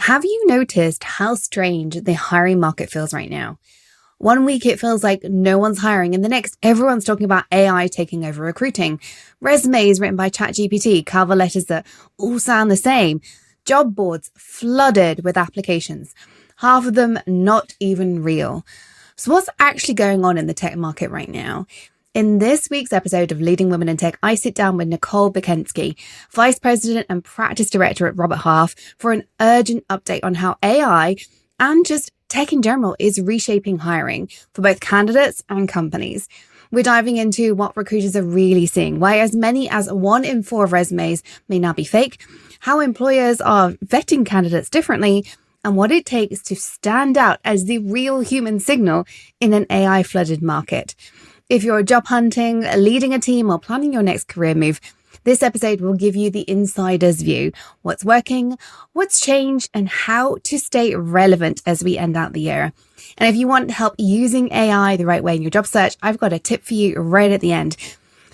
Have you noticed how strange the hiring market feels right now? One week it feels like no one's hiring, and the next everyone's talking about AI taking over recruiting. Resumes written by ChatGPT, cover letters that all sound the same, job boards flooded with applications, half of them not even real. So what's actually going on in the tech market right now? In this week's episode of Leading Women in Tech, I sit down with Nicole Bugenske, Vice President and Practice Director at Robert Half, for an urgent update on how AI and just tech in general is reshaping hiring for both candidates and companies. We're diving into what recruiters are really seeing, why as many as 1 in 4 resumes may now be fake, how employers are vetting candidates differently, and what it takes to stand out as the real human signal in an AI-flooded market. If you're job hunting, leading a team, or planning your next career move, this episode will give you the insider's view, what's working, what's changed, and how to stay relevant as we end out the year. And if you want help using AI the right way in your job search, I've got a tip for you right at the end.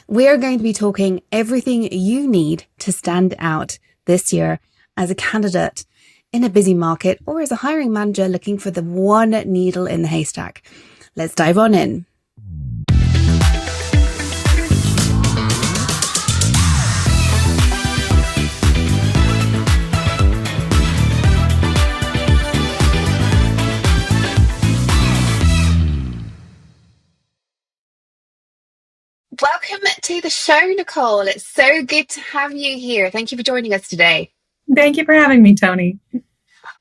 We're going to be talking everything you need to stand out this year as a candidate in a busy market or as a hiring manager looking for the one needle in the haystack. Let's dive on in. Welcome to the show, Nicole. It's so good to have you here. Thank you for joining us today. Thank you for having me, Toni.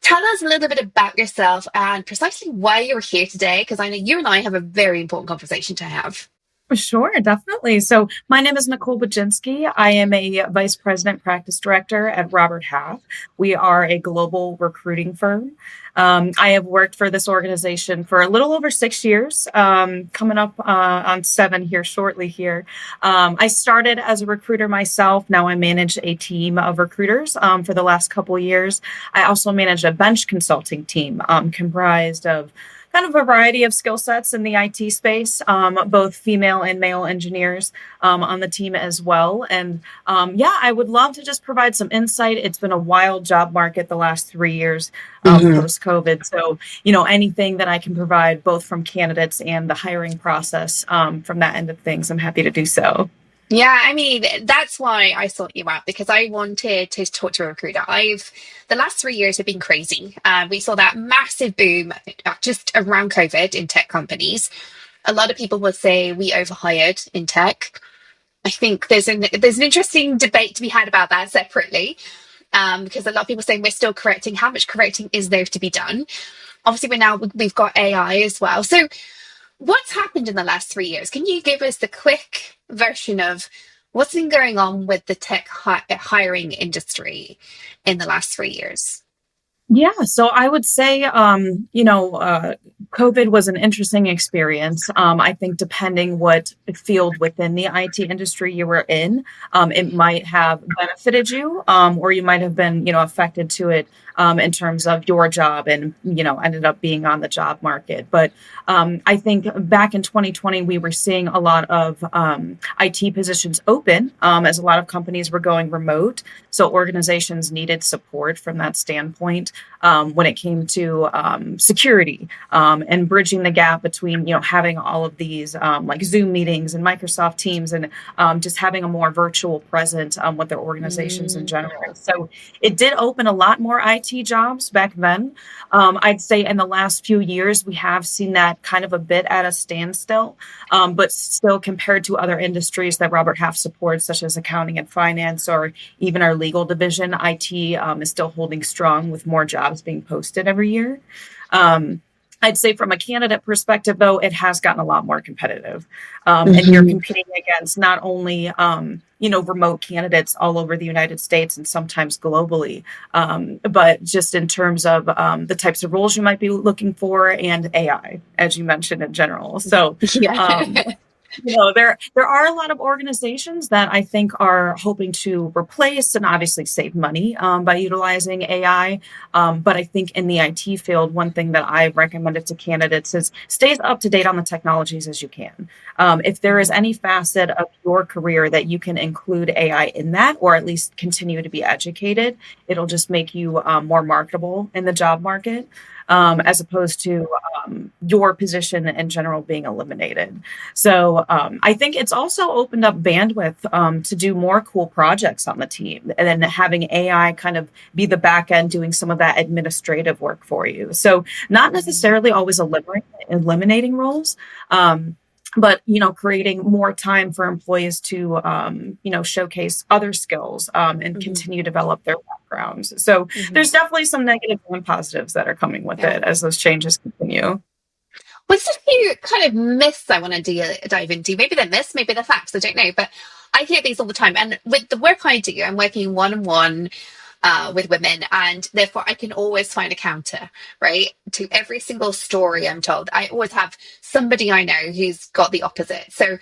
Tell us a little bit about yourself and precisely why you're here today, because I know you and I have a very important conversation to have. Sure, definitely. So my name is Nicole Bugenske. I am a Vice President Practice Director at Robert Half. We are a global recruiting firm. I have worked for this organization for a little over 6 years, coming up on 7 here shortly here. I started as a recruiter myself. Now I manage a team of recruiters for the last couple of years. I also manage a bench consulting team comprised of kind of a variety of skill sets in the IT space, both female and male engineers on the team as well. And I would love to just provide some insight. It's been a wild job market the last 3 years post-COVID. So, anything that I can provide both from candidates and the hiring process from that end of things, I'm happy to do so. Yeah, I mean, that's why I sought you out, because I wanted to talk to a recruiter. The last 3 years have been crazy. We saw that massive boom just around COVID in tech companies. A lot of people would say we overhired in tech. I think there's an interesting debate to be had about that separately, because a lot of people saying we're still correcting. How much correcting is there to be done? Obviously, we've got AI as well. So what's happened in the last 3 years? Can you give us the quick version of what's been going on with the tech hiring industry in the last 3 years? Yeah, so I would say, COVID was an interesting experience. I think depending what field within the IT industry you were in, it might have benefited you, or you might have been, affected to it in terms of your job and, ended up being on the job market. But I think back in 2020, we were seeing a lot of IT positions open as a lot of companies were going remote. So organizations needed support from that standpoint. When it came to security and bridging the gap between, having all of these like Zoom meetings and Microsoft Teams and just having a more virtual presence with their organizations in general. So it did open a lot more IT jobs back then. I'd say in the last few years, we have seen that kind of a bit at a standstill, but still compared to other industries that Robert Half supports, such as accounting and finance, or even our legal division, IT is still holding strong with more jobs being posted every year. I'd say from a candidate perspective, though, it has gotten a lot more competitive. And you're competing against not only, remote candidates all over the United States and sometimes globally, but just in terms of the types of roles you might be looking for and AI, as you mentioned in general. So Yeah. There are a lot of organizations that I think are hoping to replace and obviously save money by utilizing AI. But I think in the IT field, one thing that I recommended to candidates is stay as up to date on the technologies as you can. If there is any facet of your career that you can include AI in that, or at least continue to be educated, it'll just make you more marketable in the job market. As opposed to your position in general being eliminated. So I think it's also opened up bandwidth to do more cool projects on the team, and then having AI kind of be the back end doing some of that administrative work for you. So not necessarily always eliminating roles. But creating more time for employees to showcase other skills and continue to develop their backgrounds. So there's definitely some negatives and positives that are coming with it as those changes continue. Well, there's a few kind of myths I want to dive into. Maybe they're myths, maybe they're facts. I don't know, but I hear these all the time. And with the work I do, I'm working one-on-one with women, and therefore I can always find a counter, right? To every single story I'm told. I always have somebody I know who's got the opposite. So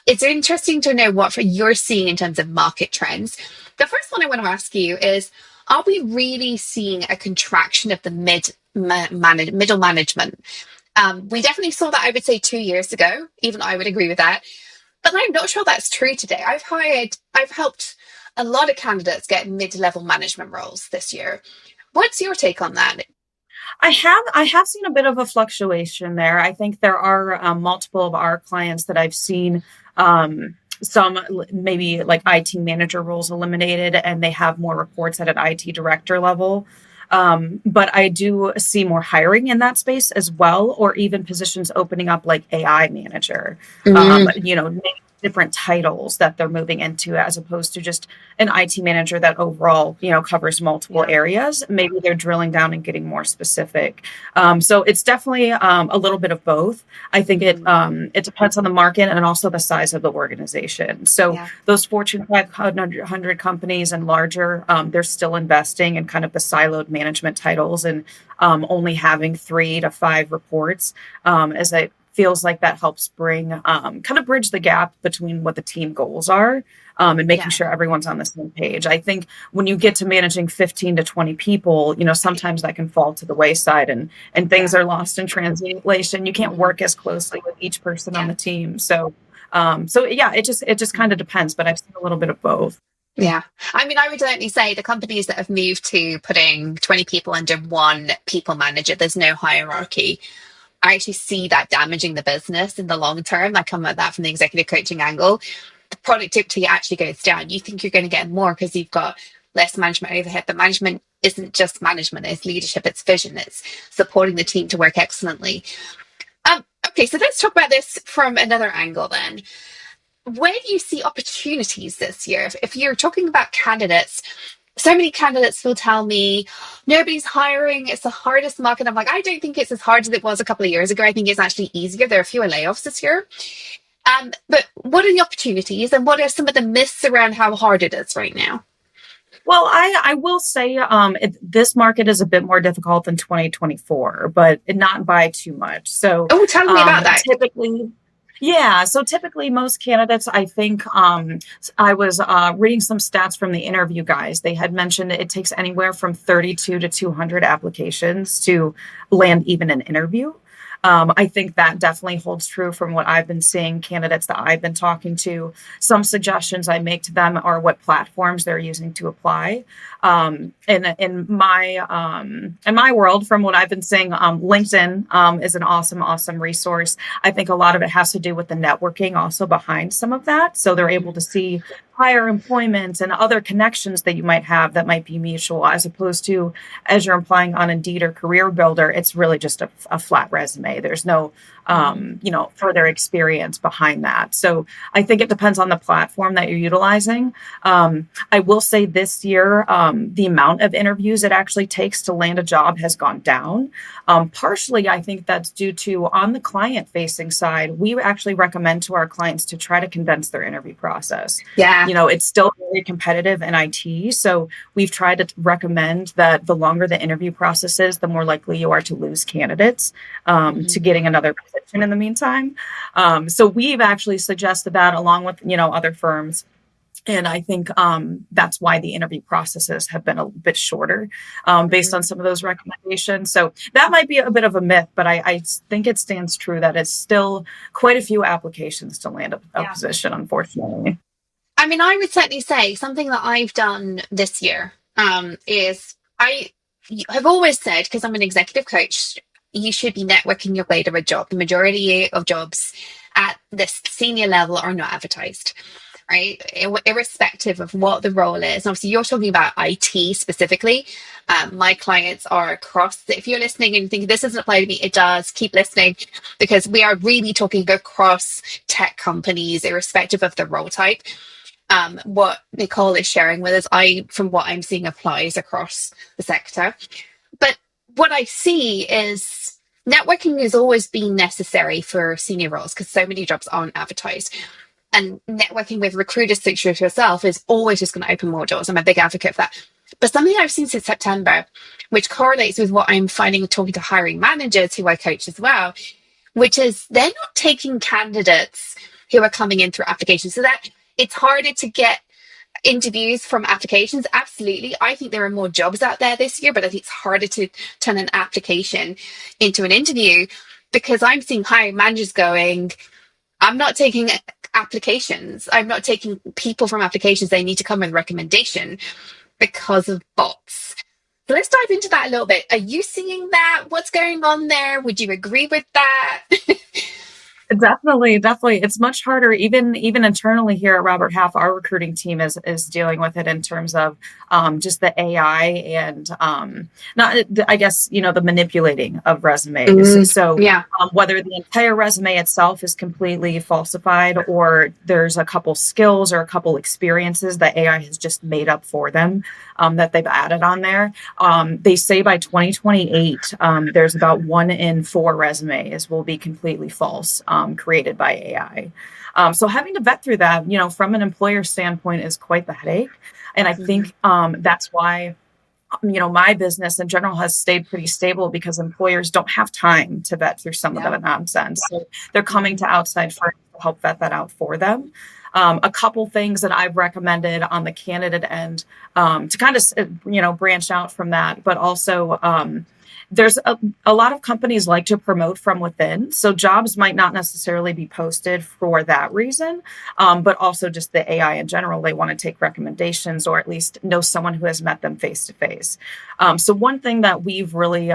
it's interesting to know what you're seeing in terms of market trends. The first one I want to ask you is, are we really seeing a contraction of the middle management? We definitely saw that, I would say, 2 years ago. Even I would agree with that. But I'm not sure that's true today. I've helped a lot of candidates get mid-level management roles this year. What's your take on that? I have seen a bit of a fluctuation there. I think there are multiple of our clients that I've seen some maybe like IT manager roles eliminated, and they have more reports at an IT director level. But I do see more hiring in that space as well, or even positions opening up like AI manager, different titles that they're moving into, as opposed to just an IT manager that overall, covers multiple areas. Maybe they're drilling down and getting more specific. So it's definitely a little bit of both. I think it depends on the market and also the size of the organization. So those Fortune 500 companies and larger, they're still investing in kind of the siloed management titles and only having 3 to 5 reports, as it feels like that helps bring kind of bridge the gap between what the team goals are, and making sure everyone's on the same page. I think when you get to managing 15 to 20 people, sometimes that can fall to the wayside, and things are lost in translation. You can't work as closely with each person on the team. So it just kind of depends, but I've seen a little bit of both. Yeah. I mean, I would certainly say the companies that have moved to putting 20 people under one people manager, there's no hierarchy. I actually see that damaging the business in the long term. I come at that from the executive coaching angle. The productivity actually goes down. You think you're going to get more because you've got less management overhead, but management isn't just management, it's leadership, it's vision, it's supporting the team to work excellently. Okay, so let's talk about this from another angle then. Where do you see opportunities this year? If you're talking about candidates, so many candidates will tell me nobody's hiring. It's the hardest market. I'm like, I don't think it's as hard as it was a couple of years ago. I think it's actually easier. There are fewer layoffs this year. But what are the opportunities, and what are some of the myths around how hard it is right now? Well, I will say this market is a bit more difficult than 2024, but not by too much. So, Tell me about that. Typically most candidates, I think, I was reading some stats from the interview guys. They had mentioned that it takes anywhere from 32 to 200 applications to land even an interview. I think that definitely holds true from what I've been seeing, candidates that I've been talking to. Some suggestions I make to them are what platforms they're using to apply. In my world, from what I've been seeing, LinkedIn is an awesome resource. I think a lot of it has to do with the networking also behind some of that. So they're able to see prior employment and other connections that you might have that might be mutual, as opposed to, as you're applying on Indeed or Career Builder, it's really just a flat resume. There's no further experience behind that. So I think it depends on the platform that you're utilizing. I will say this year, the amount of interviews it actually takes to land a job has gone down. Partially, I think that's due to, on the client facing side, we actually recommend to our clients to try to condense their interview process. it's still very competitive in IT. So we've tried to recommend that the longer the interview process is, the more likely you are to lose candidates to getting another position in the meantime. So we've actually suggested that along with, other firms. And I think that's why the interview processes have been a bit shorter based on some of those recommendations. So that might be a bit of a myth, but I think it stands true that it's still quite a few applications to land a position, unfortunately. I mean, I would certainly say something that I've done this year is I have always said, because I'm an executive coach, you should be networking your way to a job. The majority of jobs at this senior level are not advertised, right? Irrespective of what the role is. And obviously, you're talking about IT specifically. My clients are across. If you're listening and you think this doesn't apply to me, it does. Keep listening, because we are really talking across tech companies, irrespective of the role type. What Nicole is sharing with us, from what I'm seeing, applies across the sector. But what I see is networking has always been necessary for senior roles because so many jobs aren't advertised. And networking with recruiters such as yourself is always just going to open more doors. I'm a big advocate for that. But something I've seen since September, which correlates with what I'm finding talking to hiring managers who I coach as well, which is they're not taking candidates who are coming in through applications. So that it's harder to get interviews from applications. Absolutely. I think there are more jobs out there this year, but I think it's harder to turn an application into an interview because I'm seeing hiring managers going, I'm not taking applications. I'm not taking people from applications. They need to come with a recommendation because of bots. So let's dive into that a little bit. Are you seeing that? What's going on there? Would you agree with that? Definitely. It's much harder, even internally here at Robert Half. Our recruiting team is dealing with it in terms of just the AI and not, I guess, the manipulating of resumes. So whether the entire resume itself is completely falsified or there's a couple skills or a couple experiences that AI has just made up for them that they've added on there. They say by 2028, there's about 1 in 4 resumes will be completely false. Created by AI. So having to vet through that, from an employer standpoint is quite the headache. And I think that's why, my business in general has stayed pretty stable because employers don't have time to vet through some of that nonsense. So they're coming to outside firms to help vet that out for them. A couple things that I've recommended on the candidate end to kind of, branch out from that, but also there's a lot of companies like to promote from within. So jobs might not necessarily be posted for that reason, but also just the AI in general. They want to take recommendations or at least know someone who has met them face to face. So one thing that we've really,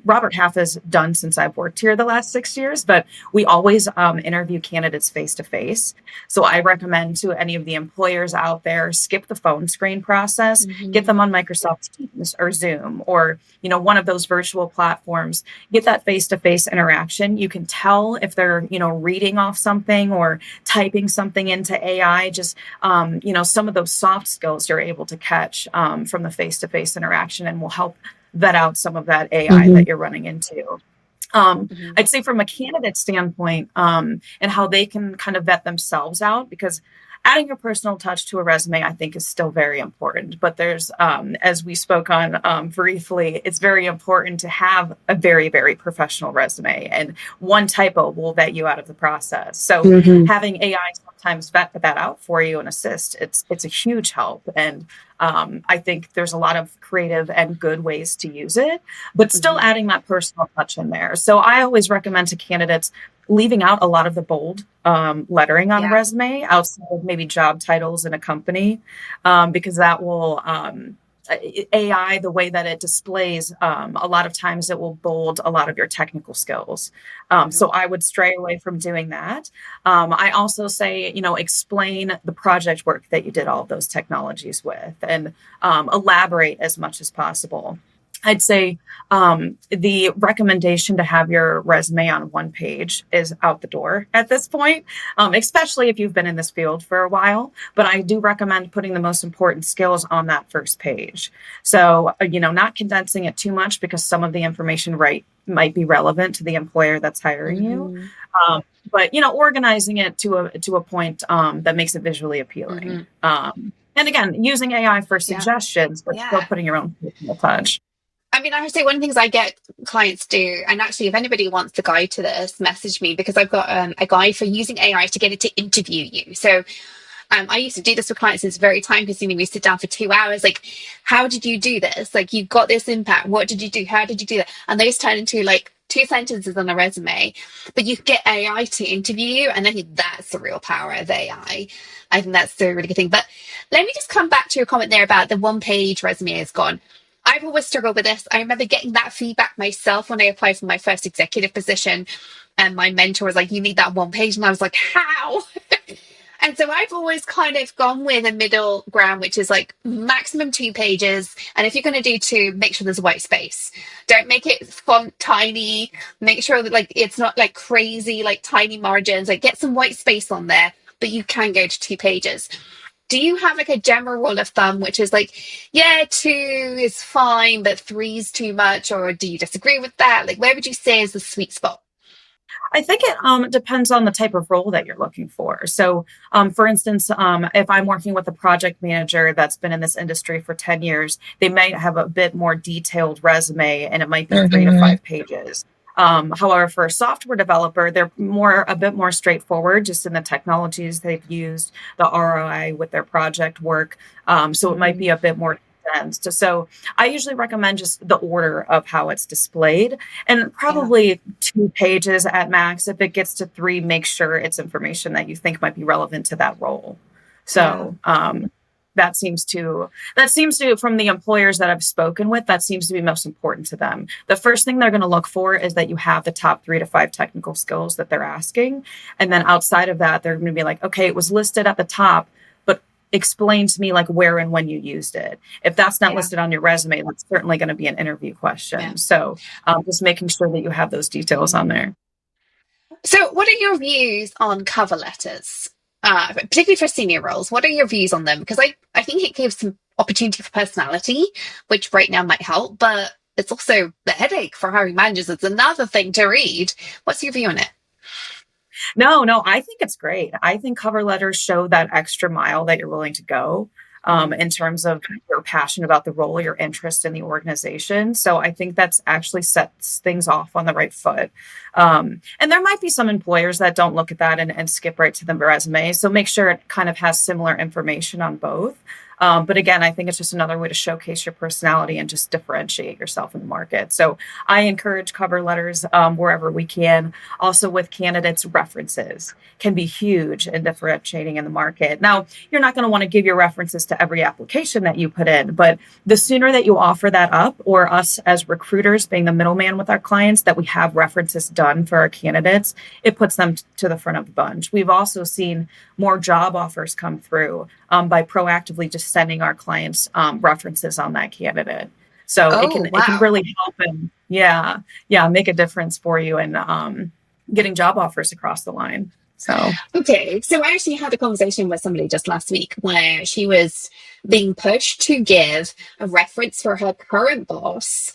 Robert Half has done since I've worked here the last 6 years, but we always interview candidates face to face. So I recommend to any of the employers out there, skip the phone screen process, get them on Microsoft Teams or Zoom or, one of those virtual platforms, get that face-to-face interaction. You can tell if they're, reading off something or typing something into AI, just, some of those soft skills you're able to catch from the face-to-face interaction and will help vet out some of that AI that you're running into. I'd say from a candidate standpoint and how they can kind of vet themselves out, because adding your personal touch to a resume, I think, is still very important. But there's, as we spoke on briefly, it's very important to have a very, very professional resume. And one typo will vet you out of the process. So having AI sometimes vet that out for you and assist, it's a huge help. And I think there's a lot of creative and good ways to use it, but still adding that personal touch in there. So I always recommend to candidates leaving out a lot of the bold lettering on a resume outside of maybe job titles in a company, because that will AI, the way that it displays, a lot of times it will bold a lot of your technical skills. So I would stray away from doing that. I also say, explain the project work that you did all of those technologies with and elaborate as much as possible. I'd say the recommendation to have your resume on one page is out the door at this point, especially if you've been in this field for a while. But I do recommend putting the most important skills on that first page. So, not condensing it too much, because some of the information might be relevant to the employer that's hiring you. But, organizing it to a point that makes it visually appealing. And again, using AI for suggestions, but still putting your own personal touch. I mean, I would say one of the things I get clients do, and actually, if anybody wants the guide to this, message me, because I've got a guide for using AI to get it to interview you. So I used to do this with clients. It's very time consuming. We sit down for 2 hours. Like, how did you do this? Like, you've got this impact. What did you do? How did you do that? And those turn into like 2 sentences on a resume, but you get AI to interview you. And I think that's the real power of AI. I think that's the really good thing. But let me just come back to your comment there about the 1-page resume is gone. I've always struggled with this. I remember getting that feedback myself when I applied for my first executive position. And my mentor was like, you need that 1 page. And I was like, how? And so I've always kind of gone with a middle ground, which is like maximum 2 pages. And if you're going to do 2, make sure there's a white space. Don't make it font tiny. Make sure that like it's not like crazy, like tiny margins. Like get some white space on there, but you can go to 2 pages. Do you have like a general rule of thumb, which is like, 2 is fine, but 3 is too much? Or do you disagree with that? Like, where would you say is the sweet spot? I think it depends on the type of role that you're looking for. So, for instance, if I'm working with a project manager that's been in this industry for 10 years, they might have a bit more detailed resume, and it might be 3 to 5 pages. However, for a software developer, they're a bit more straightforward, just in the technologies they've used, the ROI with their project work. So it might be a bit more condensed. So I usually recommend just the order of how it's displayed, and probably 2 pages at max. If it gets to 3, make sure it's information that you think might be relevant to that role. So, that seems to, from the employers that I've spoken with, that seems to be most important to them. The first thing they're going to look for is that you have the top 3 to 5 technical skills that they're asking. And then outside of that, they're going to be like, okay, it was listed at the top, but explain to me like where and when you used it. If that's not listed on your resume, that's certainly going to be an interview question. So just making sure that you have those details on there. So what are your views on cover letters? Particularly for senior roles, what are your views on them? Because I think it gives some opportunity for personality, which right now might help, but it's also the headache for hiring managers. It's another thing to read. What's your view on it? No, I think it's great. I think cover letters show that extra mile that you're willing to go in terms of your passion about the role, your interest in the organization. So I think that's actually sets things off on the right foot. And there might be some employers that don't look at that and skip right to the resume. So make sure it kind of has similar information on both. But again, I think it's just another way to showcase your personality and just differentiate yourself in the market. So I encourage cover letters wherever we can. Also with candidates, references can be huge in differentiating in the market. Now, you're not going to want to give your references to every application that you put in, but the sooner that you offer that up, or us as recruiters being the middleman with our clients, that we have references done for our candidates, it puts them to the front of the bunch. We've also seen more job offers come through by proactively just sending our clients references on that candidate. So it can really help and make a difference for you in getting job offers across the line. So okay, so I actually had a conversation with somebody just last week where she was being pushed to give a reference for her current boss,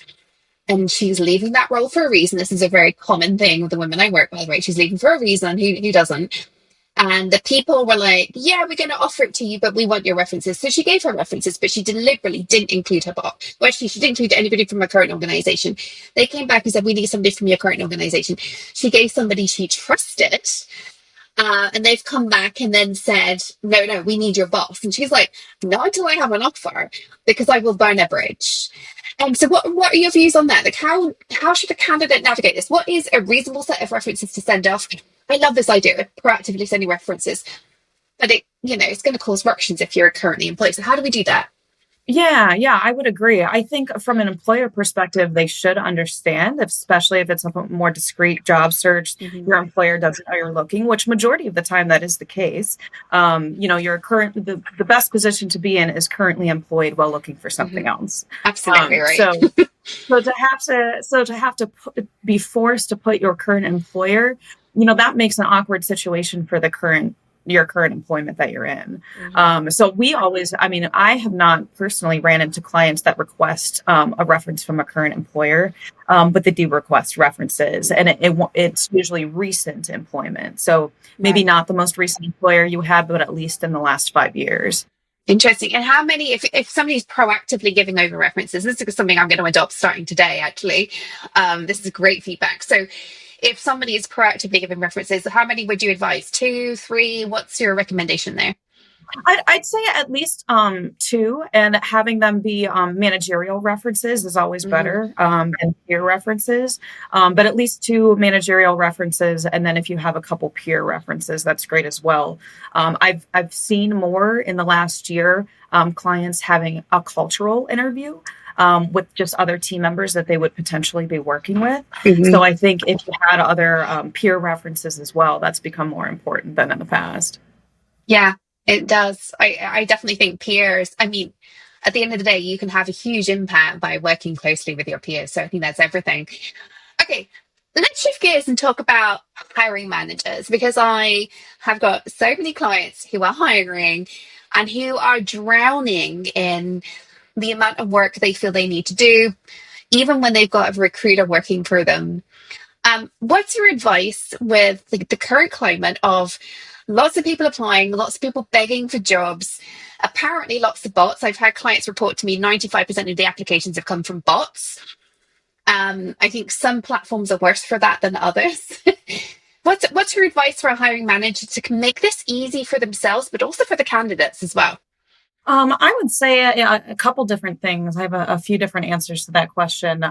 and she's leaving that role for a reason. This is a very common thing with the women I work with, right? She's leaving for a reason. Who doesn't? And the people were like, yeah, we're going to offer it to you, but we want your references. So she gave her references, but she deliberately didn't include her boss. Well, actually, she didn't include anybody from her current organization. They came back and said, we need somebody from your current organization. She gave somebody she trusted. And they've come back and then said, no, we need your boss. And she's like, not until I have an offer, because I will burn a bridge. And so what are your views on that? Like, how should a candidate navigate this? What is a reasonable set of references to send off? I love this idea of proactively sending references, but it's going to cause ructions if you're currently employed. So how do we do that? Yeah, I would agree. I think from an employer perspective, they should understand, especially if it's a more discreet job search, your employer doesn't know you're looking, which majority of the time that is the case. The best position to be in is currently employed while looking for something else. Absolutely right. So Be forced to put your current employer, that makes an awkward situation for your current employment that you're in. So we always, I have not personally ran into clients that request a reference from a current employer, but they do request references, and it's usually recent employment. So maybe not the most recent employer you had, but at least in the last 5 years. Interesting. And how many, if somebody's proactively giving over references, this is something I'm going to adopt starting today, actually. This is great feedback. So if somebody is proactively giving references, how many would you advise? 2, 3? What's your recommendation there? I'd say at least 2, and having them be managerial references is always better than peer references. But at least 2 managerial references, and then if you have a couple peer references, that's great as well. I've seen more in the last year clients having a cultural interview with just other team members that they would potentially be working with. So I think if you had other peer references as well, that's become more important than in the past. Yeah. It does. I definitely think peers, at the end of the day, you can have a huge impact by working closely with your peers. So I think that's everything. Okay, let's shift gears and talk about hiring managers, because I have got so many clients who are hiring and who are drowning in the amount of work they feel they need to do, even when they've got a recruiter working for them. What's your advice with the current climate of lots of people applying, lots of people begging for jobs, apparently lots of bots? I've had clients report to me 95% of the applications have come from bots. I think some platforms are worse for that than others. What's your advice for a hiring manager to make this easy for themselves, but also for the candidates as well? I would say a couple different things. I have a few different answers to that question.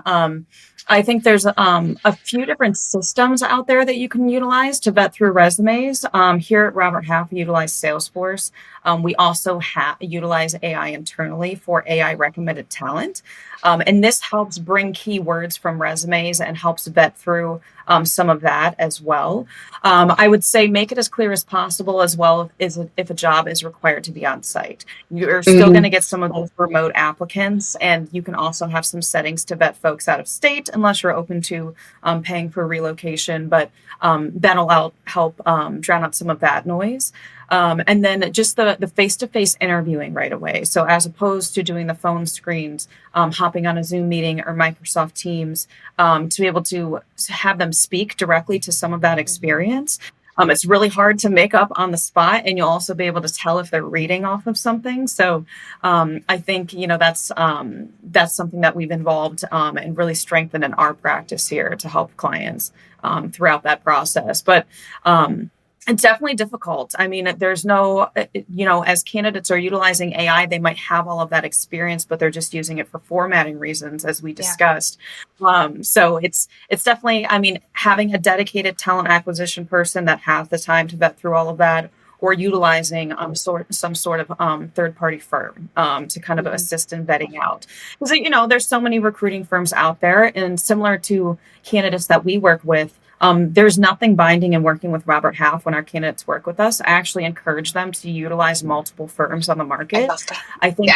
I think there's a few different systems out there that you can utilize to vet through resumes. Here at Robert Half, we utilize Salesforce. We also utilize AI internally for AI recommended talent. And this helps bring keywords from resumes and helps vet through some of that as well. I would say make it as clear as possible as well as if a job is required to be on site. You're still going to get some of those remote applicants, and you can also have some settings to vet folks out of state unless you're open to paying for relocation, but that'll help drown out some of that noise. And then just the face-to-face interviewing right away. So as opposed to doing the phone screens, hopping on a Zoom meeting or Microsoft Teams, to be able to have them speak directly to some of that experience. It's really hard to make up on the spot, and you'll also be able to tell if they're reading off of something. So I think, that's something that we've involved and really strengthened in our practice here to help clients throughout that process. But it's definitely difficult. There's no, as candidates are utilizing AI, they might have all of that experience, but they're just using it for formatting reasons, as we discussed. So it's definitely, having a dedicated talent acquisition person that has the time to vet through all of that, or utilizing some sort of third-party firm to kind of assist in vetting out. Because, there's so many recruiting firms out there, and similar to candidates that we work with, there's nothing binding in working with Robert Half when our candidates work with us. I actually encourage them to utilize multiple firms on the market. I think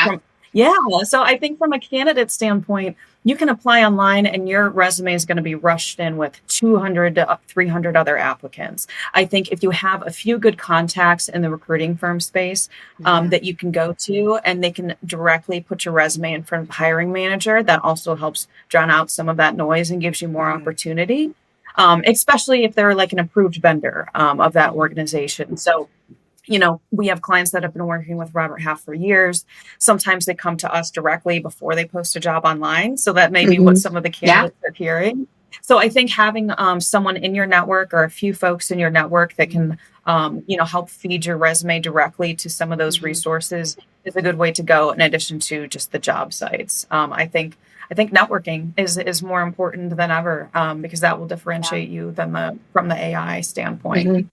so I think from a candidate standpoint, you can apply online and your resume is going to be rushed in with 200 to 300 other applicants. I think if you have a few good contacts in the recruiting firm space that you can go to, and they can directly put your resume in front of the hiring manager, that also helps drown out some of that noise and gives you more opportunity. Especially if they're like an approved vendor of that organization. So, we have clients that have been working with Robert Half for years. Sometimes they come to us directly before they post a job online. So that may be what some of the candidates are hearing. So I think having someone in your network or a few folks in your network that can, help feed your resume directly to some of those resources is a good way to go, in addition to just the job sites. I think networking is more important than ever because that will differentiate you from the AI standpoint.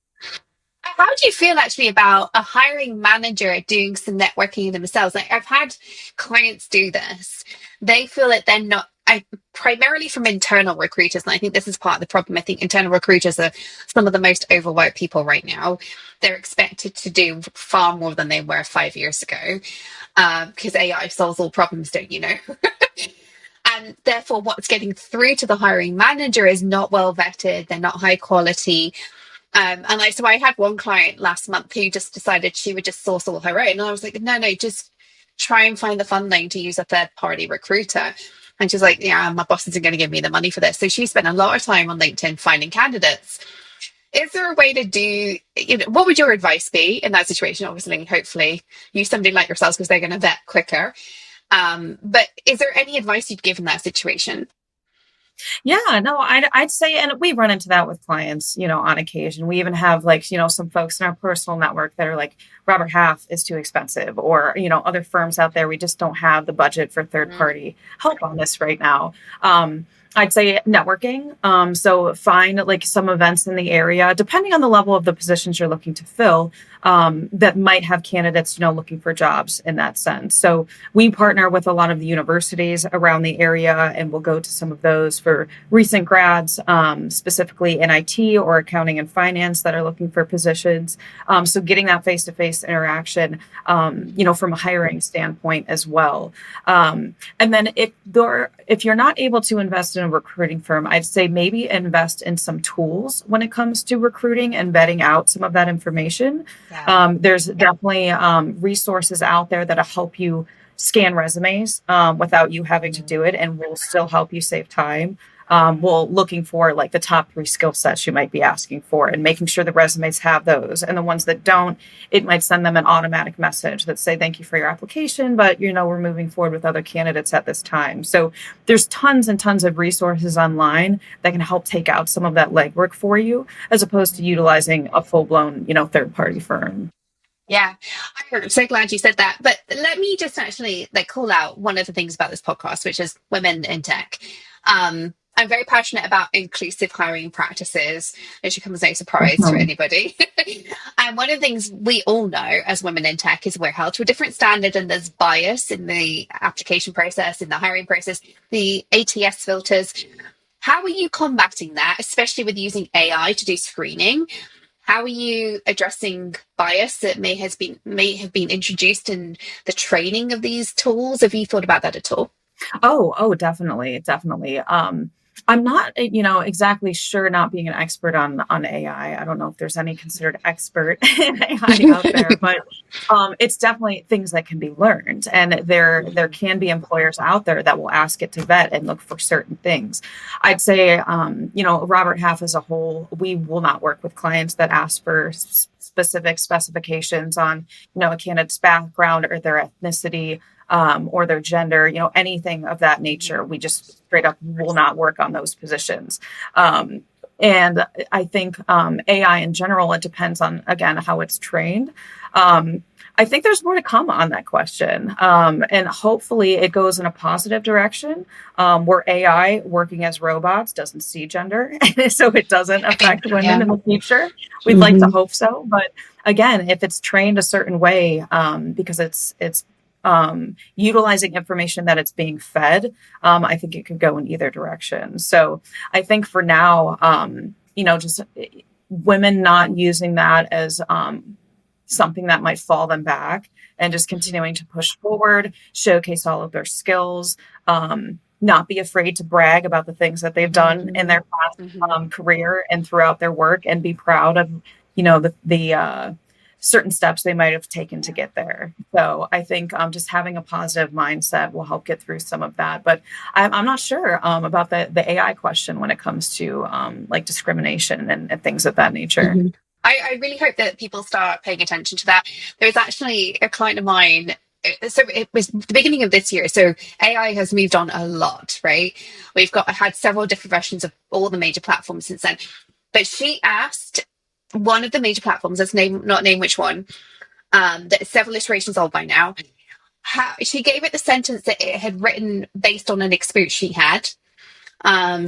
How do you feel actually about a hiring manager doing some networking themselves? Like, I've had clients do this. They feel that they're not, primarily from internal recruiters, and I think this is part of the problem. I think internal recruiters are some of the most overworked people right now. They're expected to do far more than they were 5 years ago because AI solves all problems, don't you know? And therefore, what's getting through to the hiring manager is not well vetted. They're not high quality. So I had one client last month who just decided she would just source all her own. And I was like, no, just try and find the funding to use a third party recruiter. And she's like, yeah, my boss isn't going to give me the money for this. So she spent a lot of time on LinkedIn finding candidates. Is there a way to do, what would your advice be in that situation? Obviously, hopefully, use somebody like yourselves because they're going to vet quicker. But is there any advice you'd give in that situation? Yeah, no, I'd say, and we run into that with clients, on occasion. We even have like, some folks in our personal network that are like, Robert Half is too expensive, or, other firms out there, we just don't have the budget for third party help on this right now. I'd say networking. So find like some events in the area, depending on the level of the positions you're looking to fill, that might have candidates, looking for jobs in that sense. So we partner with a lot of the universities around the area, and we'll go to some of those for recent grads, specifically in IT or accounting and finance that are looking for positions. So getting that face-to-face interaction, from a hiring standpoint as well. And then if you're not able to invest in a recruiting firm, I'd say maybe invest in some tools when it comes to recruiting and vetting out some of that information. Yeah. There's definitely resources out there that'll help you scan resumes without you having to do it, and will still help you save time. Looking for like the top 3 skill sets you might be asking for, and making sure the resumes have those. And the ones that don't, it might send them an automatic message that say, thank you for your application, but we're moving forward with other candidates at this time. So there's tons and tons of resources online that can help take out some of that legwork for you, as opposed to utilizing a full-blown, third party firm. Yeah, I'm so glad you said that. But let me just actually call out one of the things about this podcast, which is women in tech. I'm very passionate about inclusive hiring practices. It should come as no surprise to anybody. And one of the things we all know as women in tech is we're held to a different standard, and there's bias in the application process, in the hiring process, the ATS filters. How are you combating that, especially with using AI to do screening? How are you addressing bias that may have been introduced in the training of these tools? Have you thought about that at all? Oh, definitely. I'm not, exactly sure, not being an expert on AI. I don't know if there's any considered expert in AI out there, but it's definitely things that can be learned. And there can be employers out there that will ask it to vet and look for certain things. I'd say, Robert Half as a whole, we will not work with clients that ask for specific specifications on, a candidate's background or their ethnicity, or their gender, anything of that nature. We just straight up will not work on those positions. And I think AI in general, it depends on, again, how it's trained. I think there's more to come on that question. And hopefully it goes in a positive direction, where AI working as robots doesn't see gender. So it doesn't affect women in the future. We'd like to hope so. But again, if it's trained a certain way, because it's utilizing information that it's being fed, I think it could go in either direction. So I think for now, just women not using that as something that might fall them back, and just continuing to push forward, showcase all of their skills, not be afraid to brag about the things that they've done in their past career and throughout their work, and be proud of, the certain steps they might have taken to get there. So I think just having a positive mindset will help get through some of that. But I'm not sure about the AI question when it comes to discrimination and things of that nature. I really hope that people start paying attention to that. There was actually a client of mine. So it was the beginning of this year. So AI has moved on a lot, right? We've had several different versions of all the major platforms since then. But she asked one of the major platforms, not name which one, that several iterations old by now. She gave it the sentence that it had written based on an experience she had.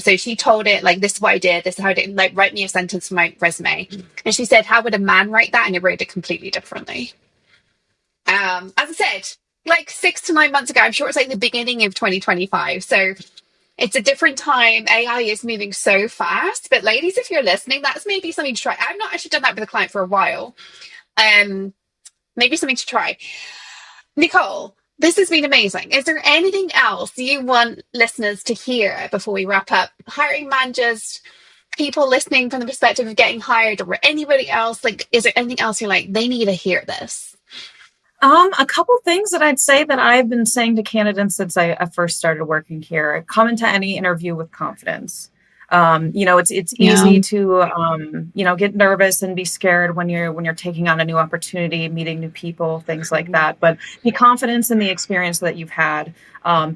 So she told it this is what I did, this is how I did, write me a sentence for my resume. And she said, how would a man write that? And it wrote it completely differently. As I said, 6 to 9 months ago, I'm sure it's the beginning of 2025. So it's a different time. AI is moving so fast. But ladies, if you're listening, that's maybe something to try. I've not actually done that with a client for a while. Maybe something to try. Nicole, This has been amazing. Is there anything else you want listeners to hear before we wrap up? Hiring managers, people listening from the perspective of getting hired, or anybody else, like, is there anything else you're like, they need to hear this? A couple things that I'd say that I've been saying to candidates since I first started working here: come into any interview with confidence. It's Yeah. easy to get nervous and be scared when you're taking on a new opportunity, meeting new people, things like that. But be confident in the experience that you've had.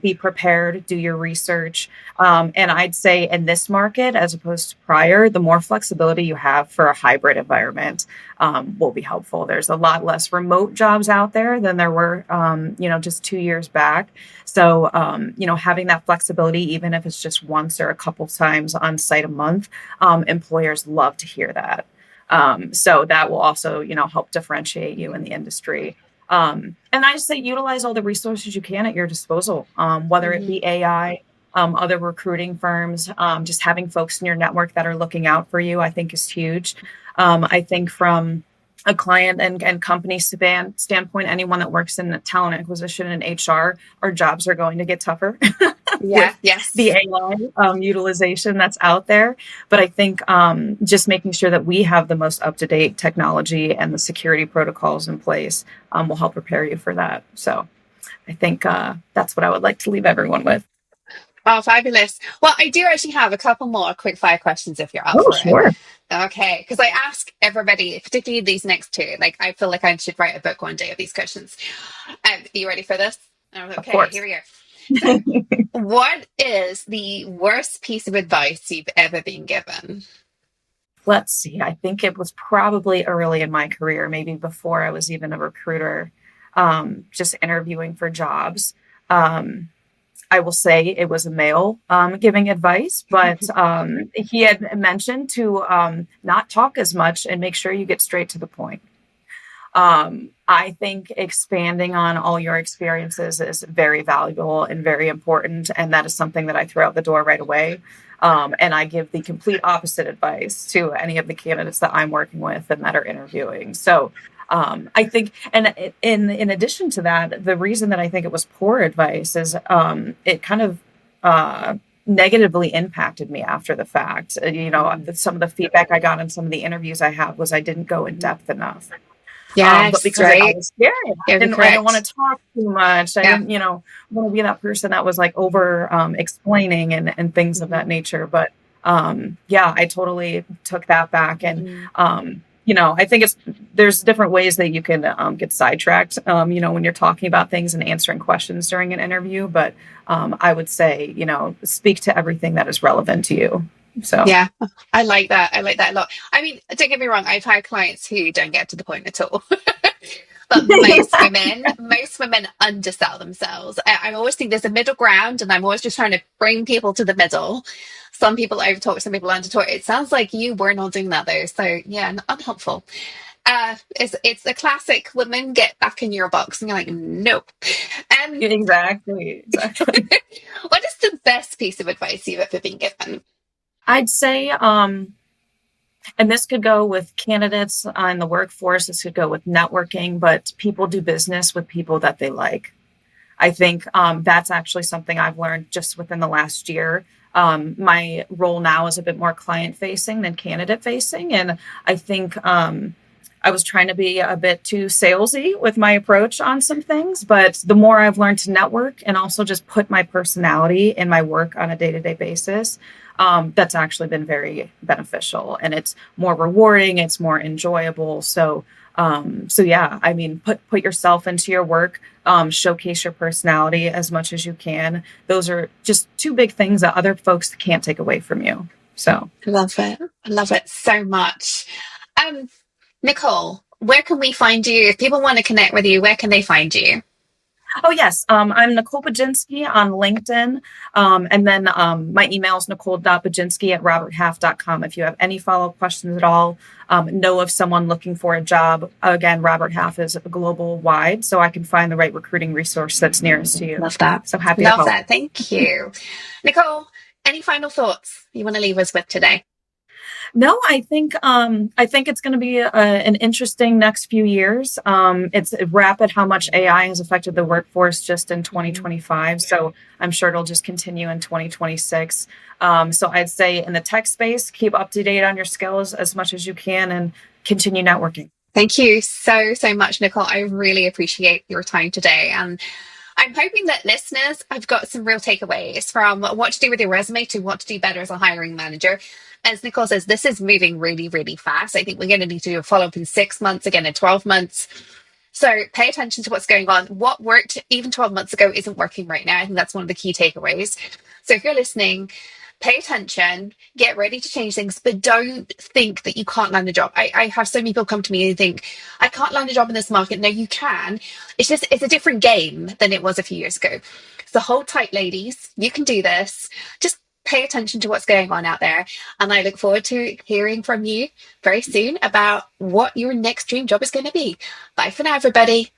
Be prepared, do your research. And I'd say in this market, as opposed to prior, the more flexibility you have for a hybrid environment will be helpful. There's a lot less remote jobs out there than there were, just 2 years back. So, having that flexibility, even if it's just once or a couple times on site a month, employers love to hear that. So that will also, help differentiate you in the industry. And I just say utilize all the resources you can at your disposal, whether it be AI, other recruiting firms, just having folks in your network that are looking out for you, I think is huge. I think from a client and company standpoint, anyone that works in talent acquisition and HR, our jobs are going to get tougher. Yeah. With Yes. the AI utilization that's out there. But I think just making sure that we have the most up-to-date technology and the security protocols in place will help prepare you for that. So I think that's what I would like to leave everyone with. Oh, fabulous. Well, I do actually have a couple more quick fire questions if you're up Oh, for it. sure. Okay. Because I ask everybody, particularly these next two, like I feel like I should write a book one day of these questions. Are you ready for this? Of Okay, course. here we go. So, what is the worst piece of advice you've ever been given? Let's see. I think it was probably early in my career, maybe before I was even a recruiter, just interviewing for jobs. I will say it was a male giving advice, but he had mentioned to not talk as much and make sure you get straight to the point. I think expanding on all your experiences is very valuable and very important. And that is something that I throw out the door right away. And I give the complete opposite advice to any of the candidates that I'm working with and that are interviewing. So I think, and in addition to that, the reason that I think it was poor advice is it kind of negatively impacted me after the fact. Some of the feedback I got in some of the interviews I had was I didn't go in depth enough. Yes, But because right. I was scared, I didn't want to talk too much. I didn't, want to be that person that was like over explaining and things of that nature. But I totally took that back. And, I think there's different ways that you can get sidetracked, when you're talking about things and answering questions during an interview. But I would say, speak to everything that is relevant to you. So Yeah, I like that. I like that a lot. I mean, don't get me wrong, I've had clients who don't get to the point at all. But most women undersell themselves. I always think there's a middle ground, and I'm always just trying to bring people to the middle. Some people overtalk, some people undertalk. It sounds like you were not doing that though. So yeah, unhelpful. It's a classic women get back in your box, and you're like, nope. exactly. What is the best piece of advice you've ever been given? I'd say, and this could go with candidates in the workforce, this could go with networking, but people do business with people that they like. I think that's actually something I've learned just within the last year. My role now is a bit more client facing than candidate facing. And I think I was trying to be a bit too salesy with my approach on some things, but the more I've learned to network and also just put my personality in my work on a day-to-day basis, that's actually been very beneficial, and it's more rewarding. It's more enjoyable. So yeah, I mean, put yourself into your work, showcase your personality as much as you can. Those are just two big things that other folks can't take away from you. So Love it. I love it so much. Nicole, where can we find you? If people want to connect with you, where can they find you? Oh, yes. I'm Nicole Bugenske on LinkedIn. And then my email is nicole.bugenske@roberthalf.com. If you have any follow-up questions at all, know of someone looking for a job, again, Robert Half is global wide, so I can find the right recruiting resource that's nearest to you. Love that. So happy to Love help. that. Thank you. Nicole, any final thoughts you want to leave us with today? No, I think it's going to be an interesting next few years. It's rapid how much AI has affected the workforce just in 2025. So I'm sure it'll just continue in 2026. So I'd say in the tech space, keep up to date on your skills as much as you can and continue networking. Thank you so much, Nicole. I really appreciate your time today. And I'm hoping that listeners have got some real takeaways from what to do with your resume to what to do better as a hiring manager. As Nicole says, this is moving really fast. I think we're going to need to do a follow up in 6 months, again in 12 months. So pay attention to what's going on. What worked even 12 months ago isn't working right now. I think that's one of the key takeaways. So if you're listening, pay attention, get ready to change things, but don't think that you can't land a job. I have so many people come to me and think, I can't land a job in this market. No, you can. It's a different game than it was a few years ago. So hold tight, ladies. You can do this. Just pay attention to what's going on out there. And I look forward to hearing from you very soon about what your next dream job is going to be. Bye for now, everybody.